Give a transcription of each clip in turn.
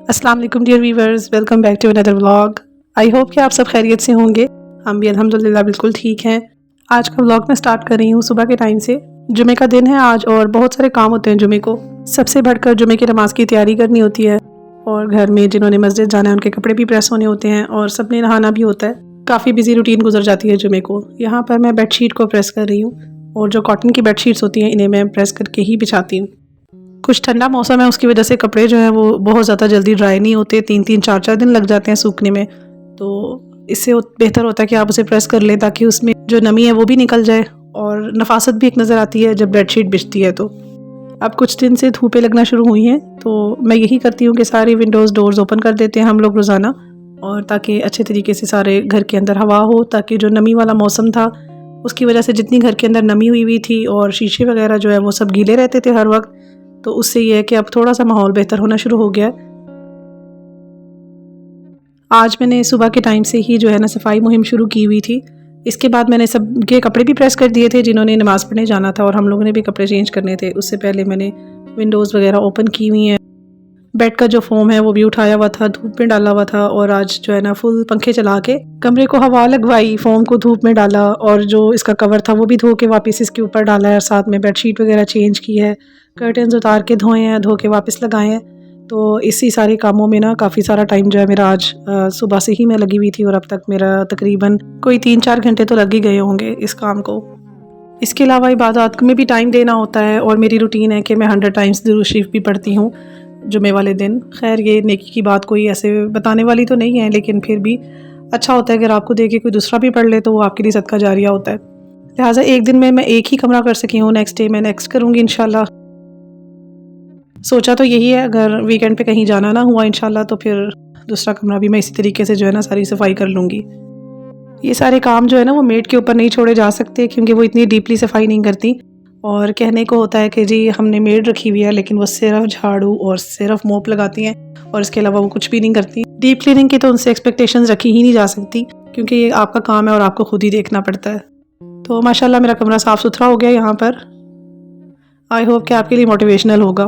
अस्सलाम वालेकुम dear viewers, welcome back to another vlog. I hope कि आप सब खैरियत से होंगे। हम भी अल्हम्दुलिल्लाह बिल्कुल ठीक हैं। आज का व्लॉग मैं स्टार्ट कर रही हूँ सुबह के टाइम से। जुमे का दिन है आज और बहुत सारे काम होते हैं जुमे को। सबसे बढ़कर जुमे की नमाज़ की तैयारी करनी होती है और घर में जिन्होंने मस्जिद जाना है उनके कपड़े भी प्रेस होने होते हैं और सबने नहाना भी होता है। काफ़ी बिजी रूटीन गुजर जाती है जुमे को। यहाँ पर मैं बेडशीट को प्रेस कर रही हूँ और जो कॉटन की बेडशीट्स होती हैं इन्हें मैं प्रेस करके ही बिछाती हूँ। कुछ ठंडा मौसम है उसकी वजह से कपड़े जो हैं वो बहुत ज़्यादा जल्दी ड्राई नहीं होते, 3-3 4-4 दिन लग जाते हैं सूखने में। तो इससे बेहतर होता है कि आप उसे प्रेस कर लें ताकि उसमें जो नमी है वो भी निकल जाए और नफासत भी एक नज़र आती है जब बेडशीट बिछती है। तो अब कुछ दिन से धूपें लगना शुरू हुई हैं तो मैं यही करती हूँ कि सारी विंडोज़ डोर्स ओपन कर देते हैं हम लोग रोज़ाना, और ताकि अच्छे तरीके से सारे घर के अंदर हवा हो, ताकि जो नमी वाला मौसम था उसकी वजह से जितनी घर के अंदर नमी हुई थी और शीशे वगैरह जो है वो सब गीले रहते थे हर वक्त। तो उससे ये है कि अब थोड़ा सा माहौल बेहतर होना शुरू हो गया है। आज मैंने सुबह के टाइम से ही जो है ना सफाई मुहिम शुरू की हुई थी। इसके बाद मैंने सबके कपड़े भी प्रेस कर दिए थे जिन्होंने नमाज पढ़ने जाना था, और हम लोगों ने भी कपड़े चेंज करने थे। उससे पहले मैंने विंडोज़ वगैरह ओपन की हुई हैं। बेड का जो फोम है वो भी उठाया हुआ था, धूप में डाला हुआ था, और आज जो है ना फुल पंखे चला के कमरे को हवा लगवाई, फोम को धूप में डाला और जो इसका कवर था वो भी धो के वापस इसके ऊपर डाला है, और साथ में बेडशीट वगैरह चेंज की है, कर्टन्स उतार के धोए हैं, धो के वापस लगाए हैं। तो इसी सारे कामों में ना काफ़ी सारा टाइम जो है मेरा आज सुबह से ही मैं लगी हुई थी, और अब तक मेरा तकरीबन कोई 3-4 घंटे तो लग ही गए होंगे इस काम को। इसके अलावा इबादत में भी टाइम देना होता है, और मेरी रूटीन है कि मैं 100 टाइम्स दुरूद शरीफ भी पढ़ती हूँ जुमे वाले दिन। खैर ये नेकी की बात कोई ऐसे बताने वाली तो नहीं है, लेकिन फिर भी अच्छा होता है अगर आपको देख के कोई दूसरा भी पढ़ ले तो वो आपके लिए सदका जारिया होता है। लिहाजा एक दिन में मैं एक ही कमरा कर सकी हूँ, नेक्स्ट डे मैं नेक्स्ट करूँगी इंशाल्लाह। सोचा तो यही है, अगर वीकेंड पे कहीं जाना ना हुआ इंशाल्लाह तो फिर दूसरा कमरा भी मैं इसी तरीके से जो है ना सारी सफाई कर लूँगी। ये सारे काम जो है ना वो मेड के ऊपर नहीं छोड़े जा सकते क्योंकि वो इतनी डीपली सफाई नहीं करती, और कहने को होता है कि जी हमने मेड रखी हुई है लेकिन वो सिर्फ झाड़ू और सिर्फ मोप लगाती हैं और इसके अलावा वो कुछ भी नहीं करती। डीप क्लीनिंग की तो उनसे एक्सपेक्टेशंस रखी ही नहीं जा सकती क्योंकि ये आपका काम है और आपको खुद ही देखना पड़ता है। तो माशाल्लाह मेरा कमरा साफ़ सुथरा हो गया यहाँ पर। आई होप कि आपके लिए मोटिवेशनल होगा।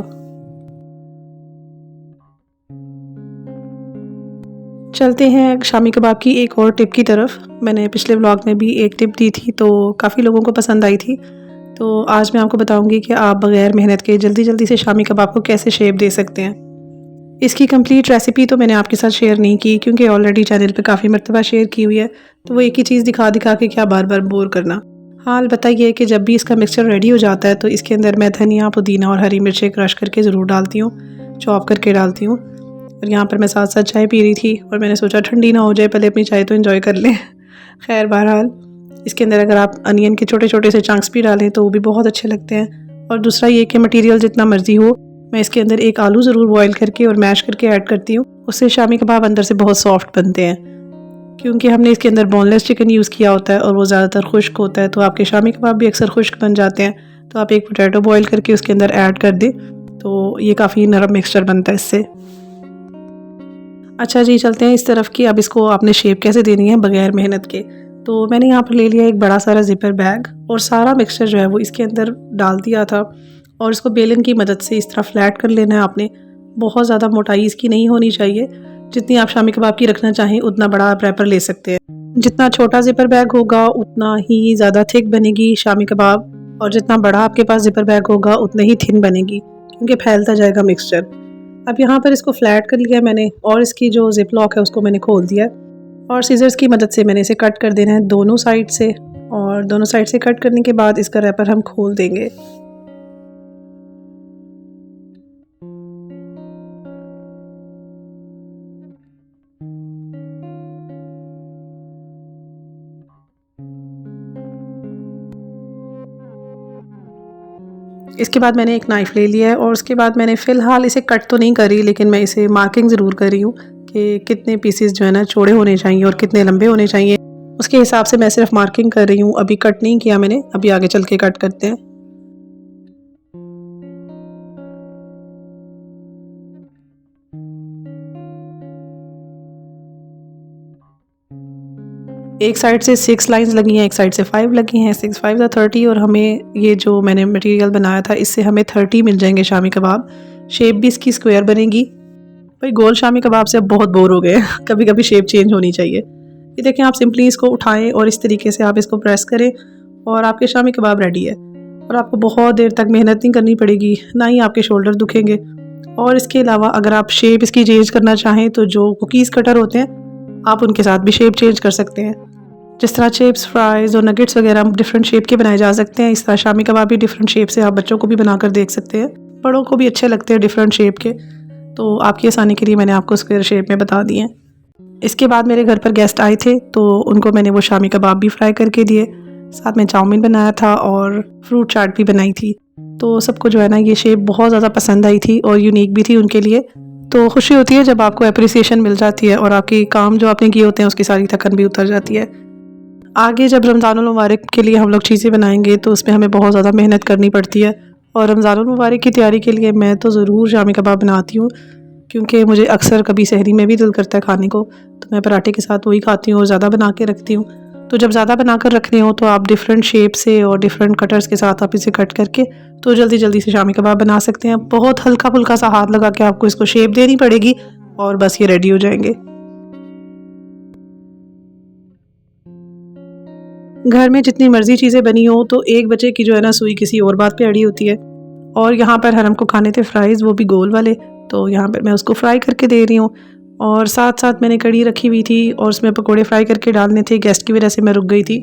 चलते हैं शामी कबाब की एक और टिप की तरफ। मैंने पिछले व्लॉग में भी एक टिप दी थी तो काफ़ी लोगों को पसंद आई थी। तो आज मैं आपको बताऊंगी कि आप बग़ैर मेहनत के जल्दी जल्दी से शामी कबाब को कैसे शेप दे सकते हैं। इसकी कंप्लीट रेसिपी तो मैंने आपके साथ शेयर नहीं की क्योंकि ऑलरेडी चैनल पे काफ़ी मरतबा शेयर की हुई है, तो वो एक ही चीज़ दिखा दिखा के क्या बार बार बोर करना। हाँ अलबत्ता ये है कि जब भी इसका मिक्सचर रेडी हो जाता है तो इसके अंदर मैं धनिया, पुदीना और हरी मिर्चें क्रश करके ज़रूर डालती हूँ, चॉप करके डालती हूँ। और यहाँ पर मैं साथ साथ चाय पी रही थी और मैंने सोचा ठंडी ना हो जाए, पहले अपनी चाय तो एंजॉय कर लें। खैर बहरहाल इसके अंदर अगर आप अनियन के छोटे छोटे से चंक्स भी डालें तो वो भी बहुत अच्छे लगते हैं। और दूसरा ये कि मटेरियल जितना मर्जी हो, मैं इसके अंदर एक आलू ज़रूर बॉईल करके और मैश करके ऐड करती हूँ, उससे शामी कबाब अंदर से बहुत सॉफ्ट बनते हैं। क्योंकि हमने इसके अंदर बोनलेस चिकन यूज़ किया होता है और वो ज़्यादातर खुश्क होता है, तो आपके शामी कबाब भी अक्सर खुश्क बन जाते हैं। तो आप एक पोटैटो बॉईल करके उसके अंदर ऐड कर दें तो ये काफ़ी नरम मिक्सचर बनता है इससे। अच्छा जी चलते हैं इस तरफ की। अब इसको आपने शेप कैसे देनी है बगैर मेहनत के। तो मैंने यहाँ पर ले लिया एक बड़ा सारा जिपर बैग और सारा मिक्सचर जो है वो इसके अंदर डाल दिया था, और इसको बेलन की मदद से इस तरह फ्लैट कर लेना है आपने। बहुत ज़्यादा मोटाई इसकी नहीं होनी चाहिए, जितनी आप शामी कबाब की रखना चाहें उतना बड़ा आप रैपर ले सकते हैं। जितना छोटा जिपर बैग होगा उतना ही ज़्यादा थिक बनेगी शामी कबाब, और जितना बड़ा आपके पास जिपर बैग होगा उतना ही थिन बनेगी क्योंकि फैलता जाएगा मिक्सचर। अब यहाँ पर इसको फ्लैट कर लिया मैंने, और इसकी जो जिप लॉक है उसको मैंने खोल दिया, और सीजर्स की मदद से मैंने इसे कट कर देना है दोनों साइड से। और दोनों साइड से कट करने के बाद इसका रैपर हम खोल देंगे। इसके बाद मैंने एक नाइफ़ ले लिया है और उसके बाद मैंने फ़िलहाल इसे कट तो नहीं करी, लेकिन मैं इसे मार्किंग ज़रूर कर रही हूँ कि कितने पीसेस जो है ना चौड़े होने चाहिए और कितने लंबे होने चाहिए। उसके हिसाब से मैं सिर्फ मार्किंग कर रही हूँ, अभी कट नहीं किया मैंने, अभी आगे चल के कट करते हैं। एक साइड से 6 लाइंस लगी हैं, एक साइड से 5 लगी हैं, 6 5 30, और हमें ये जो मैंने मटेरियल बनाया था इससे हमें 30 मिल जाएंगे शामी कबाब। शेप भी इसकी स्क्वायर बनेगी। भाई गोल शामी कबाब से अब बहुत बोर हो गए कभी कभी शेप चेंज होनी चाहिए। ये देखें, आप सिंपली इसको उठाएं और इस तरीके से आप इसको प्रेस करें और आपके शामी कबाब रेडी है। और आपको बहुत देर तक मेहनत नहीं करनी पड़ेगी, ना ही आपके शोल्डर दुखेंगे। और इसके अलावा अगर आप शेप इसकी चेंज करना चाहें तो जो कुकीज़ कटर होते हैं आप उनके साथ भी शेप चेंज कर सकते हैं। जिस तरह चिप्स, फ्राइज़ और नगेट्स वगैरह डिफरेंट शेप के बनाए जा सकते हैं, इस तरह शामी कबाब भी डिफरेंट शेप से आप बच्चों को भी बनाकर देख सकते हैं। बड़ों को भी अच्छे लगते हैं डिफरेंट शेप के, तो आपकी आसानी के लिए मैंने आपको स्क्वायर शेप में बता दिए हैं। इसके बाद मेरे घर पर गेस्ट आए थे तो उनको मैंने वो शामी कबाब भी फ्राई करके दिए, साथ में चाउमीन बनाया था और फ्रूट चाट भी बनाई थी। तो सबको जो है ना ये शेप बहुत ज़्यादा पसंद आई थी और यूनिक भी थी उनके लिए। तो खुशी होती है जब आपको अप्रिसिएशन मिल जाती है और आपके काम जो आपने किए होते हैं उसकी सारी थकन भी उतर जाती है। आगे जब रमज़ानुल मुबारक के लिए हम लोग चीज़ें बनाएंगे तो उसमें हमें बहुत ज़्यादा मेहनत करनी पड़ती है। और रमज़ानुल मुबारक की तैयारी के लिए मैं तो ज़रूर शामी कबाब बनाती हूँ, क्योंकि मुझे अक्सर कभी सहरी में भी दिल करता है खाने को, तो मैं पराठे के साथ वही खाती हूँ और ज़्यादा बना के रखती हूँ। तो जब ज़्यादा बना कर रखने हो तो आप डिफरेंट शेप से और डिफरेंट कटर्स के साथ आप इसे कट करके तो जल्दी जल्दी से शामी कबाब बना सकते हैं। बहुत हल्का फुल्का सा हाथ लगा के आपको इसको शेप देनी पड़ेगी और बस ये रेडी हो जाएंगे। घर में जितनी मर्जी चीज़ें बनी हो तो एक बच्चे की जो है ना सुई किसी और बात पे अड़ी होती है। और यहाँ पर हरम को खाने थे फ्राइज़, वो भी गोल वाले, तो यहाँ पर मैं उसको फ्राई करके दे रही हूँ। और साथ साथ मैंने कढ़ी रखी हुई थी और उसमें पकोड़े फ्राई करके डालने थे, गेस्ट की वजह से मैं रुक गई थी।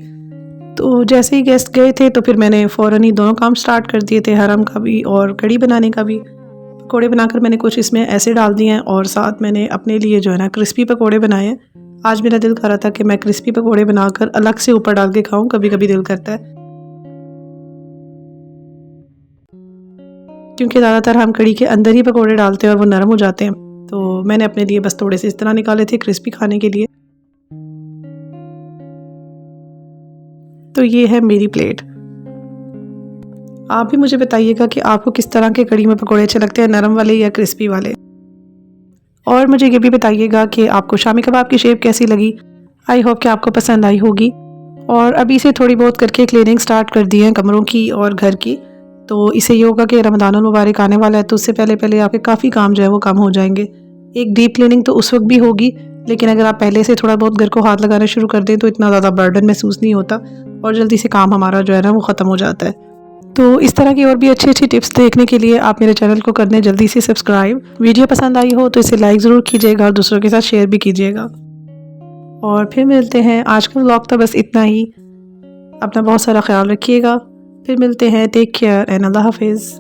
तो जैसे ही गेस्ट गए थे तो फिर मैंने फ़ौरन ही दोनों काम स्टार्ट कर दिए थे, हरम का भी और कढ़ी बनाने का भी। पकोड़े बनाकर मैंने कुछ इसमें ऐसे डाल दिए हैं और साथ मैंने अपने लिए जो है ना क्रिस्पी पकोड़े बनाए हैं। आज मेरा दिल कर रहा था कि मैं क्रिस्पी पकोड़े बनाकर अलग से ऊपर डाल के खाऊं, कभी कभी दिल करता है, क्योंकि ज़्यादातर हम कढ़ी के अंदर ही पकोड़े डालते हैं और वो नरम हो जाते हैं। तो मैंने अपने लिए बस थोड़े से इस तरह निकाले थे क्रिस्पी खाने के लिए। तो ये है मेरी प्लेट। आप भी मुझे बताइएगा कि आपको किस तरह के कढ़ी में पकोड़े अच्छे लगते हैं, नरम वाले या क्रिस्पी वाले। और मुझे ये भी बताइएगा कि आपको शामी कबाब की शेप कैसी लगी। आई होप कि आपको पसंद आई होगी। और अभी से थोड़ी बहुत करके क्लीनिंग स्टार्ट कर दी है कमरों की और घर की। तो इससे ये होगा कि रमज़ानुल मुबारक आने वाला है तो उससे पहले पहले आपके काफ़ी काम जो है वो कम हो जाएंगे। एक डीप क्लीनिंग तो उस वक्त भी होगी, लेकिन अगर आप पहले से थोड़ा बहुत घर को हाथ लगाना शुरू कर दें तो इतना ज़्यादा बर्डन महसूस नहीं होता और जल्दी से काम हमारा जो है ना वो ख़त्म हो जाता है। तो इस तरह की और भी अच्छी अच्छी टिप्स देखने के लिए आप मेरे चैनल को कर दें जल्दी से सब्सक्राइब। वीडियो पसंद आई हो तो इसे लाइक ज़रूर कीजिएगा और दूसरों के साथ शेयर भी कीजिएगा। और फिर मिलते हैं। आज का व्लॉग तो बस इतना ही। अपना बहुत सारा ख्याल रखिएगा। फिर मिलते हैं। टेक केयर एंड अल्लाह हाफिज़।